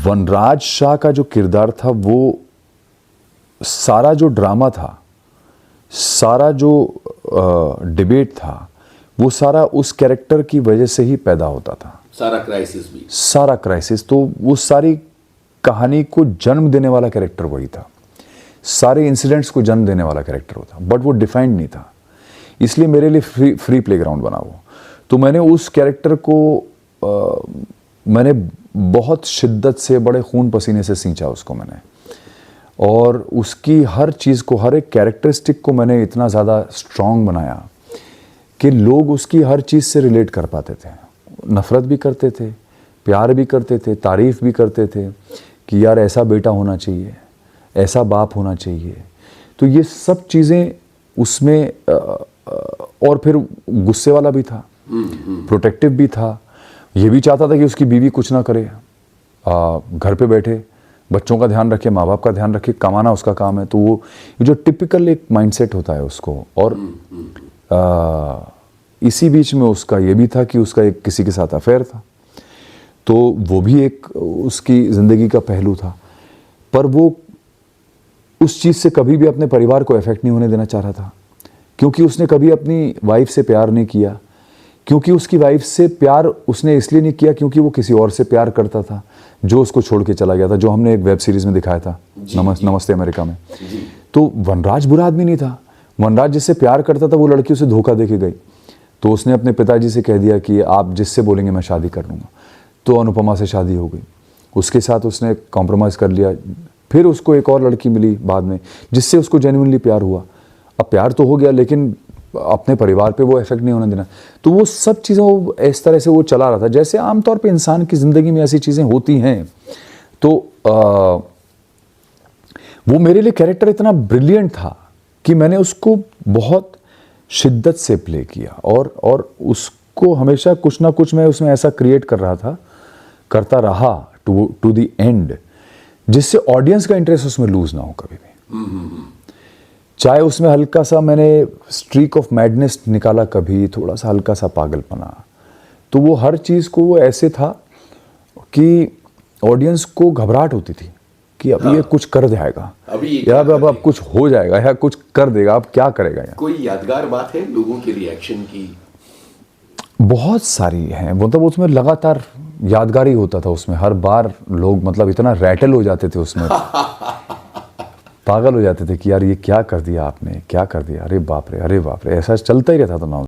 वनराज शाह का जो किरदार था, वो सारा जो ड्रामा था, सारा जो डिबेट था, वो सारा उस कैरेक्टर की वजह से ही पैदा होता था। सारा क्राइसिस भी, सारा क्राइसिस, तो वो सारी कहानी को जन्म देने वाला कैरेक्टर वही था, सारे इंसिडेंट्स को जन्म देने वाला कैरेक्टर होता, बट वो डिफाइंड नहीं था। इसलिए मेरे लिए फ्री प्लेग्राउंड बना वो। तो मैंने उस कैरेक्टर को मैंने बहुत शिद्दत से, बड़े खून पसीने से सींचा उसको मैंने, और उसकी हर चीज़ को, हर एक कैरेक्टरिस्टिक को मैंने इतना ज़्यादा स्ट्रॉन्ग बनाया कि लोग उसकी हर चीज़ से रिलेट कर पाते थे, नफ़रत भी करते थे, प्यार भी करते थे, तारीफ़ भी करते थे कि यार ऐसा बेटा होना चाहिए, ऐसा बाप होना चाहिए। तो ये सब चीज़ें उसमें, और फिर गुस्से वाला भी था, प्रोटेक्टिव भी था, ये भी चाहता था कि उसकी बीवी कुछ ना करे, घर पे बैठे बच्चों का ध्यान रखे, माँ बाप का ध्यान रखे, कमाना उसका काम है। तो वो जो टिपिकल एक माइंडसेट होता है उसको, और इसी बीच में उसका ये भी था कि उसका एक किसी के साथ अफेयर था, तो वो भी एक उसकी ज़िंदगी का पहलू था। पर वो उस चीज़ से कभी भी अपने परिवार को इफेक्ट नहीं होने देना चाह रहा था, क्योंकि उसने कभी अपनी वाइफ से प्यार नहीं किया, क्योंकि उसकी वाइफ से प्यार उसने इसलिए नहीं किया क्योंकि वो किसी और से प्यार करता था जो उसको छोड़ के चला गया था, जो हमने एक वेब सीरीज़ में दिखाया था, नमस्ते अमेरिका में। तो वनराज बुरा आदमी नहीं था, वनराज जिससे प्यार करता था वो लड़की उसे धोखा दे के गई, तो उसने अपने पिताजी से कह दिया कि आप जिससे बोलेंगे मैं शादी कर लूँगा। तो अनुपमा से शादी हो गई, उसके साथ उसने कॉम्प्रोमाइज़ कर लिया। फिर उसको एक और लड़की मिली बाद में जिससे उसको जेन्युइनली प्यार हुआ। अब प्यार तो हो गया, लेकिन अपने परिवार पे वो इफेक्ट नहीं होने देना। तो वो सब चीज़ें वो इस तरह से वो चला रहा था, जैसे आमतौर पे इंसान की ज़िंदगी में ऐसी चीज़ें होती हैं। तो वो मेरे लिए कैरेक्टर इतना ब्रिलियंट था कि मैंने उसको बहुत शिद्दत से प्ले किया, और उसको हमेशा कुछ ना कुछ मैं उसमें ऐसा क्रिएट कर रहा था, करता रहा टू द एंड, जिससे ऑडियंस का इंटरेस्ट उसमें लूज ना हो कभी भी। चाहे उसमें हल्का सा मैंने स्ट्रीक ऑफ मैडनेस निकाला, कभी थोड़ा सा हल्का सा पागलपना, तो वो हर चीज़ को वो ऐसे था कि ऑडियंस को घबराहट होती थी कि अब ये कुछ कर जाएगा, या अब कुछ हो जाएगा, या कुछ कर देगा, अब क्या करेगा। या कोई यादगार बात है लोगों के रिएक्शन की? बहुत सारी हैं, मतलब उसमें लगातार यादगार ही होता था उसमें, हर बार लोग मतलब इतना रैटल हो जाते थे उसमें पागल हो जाते थे कि यार ये क्या कर दिया आपने, क्या कर दिया, अरे बाप रे, अरे बाप रे, ऐसा चलता ही रहता था ना।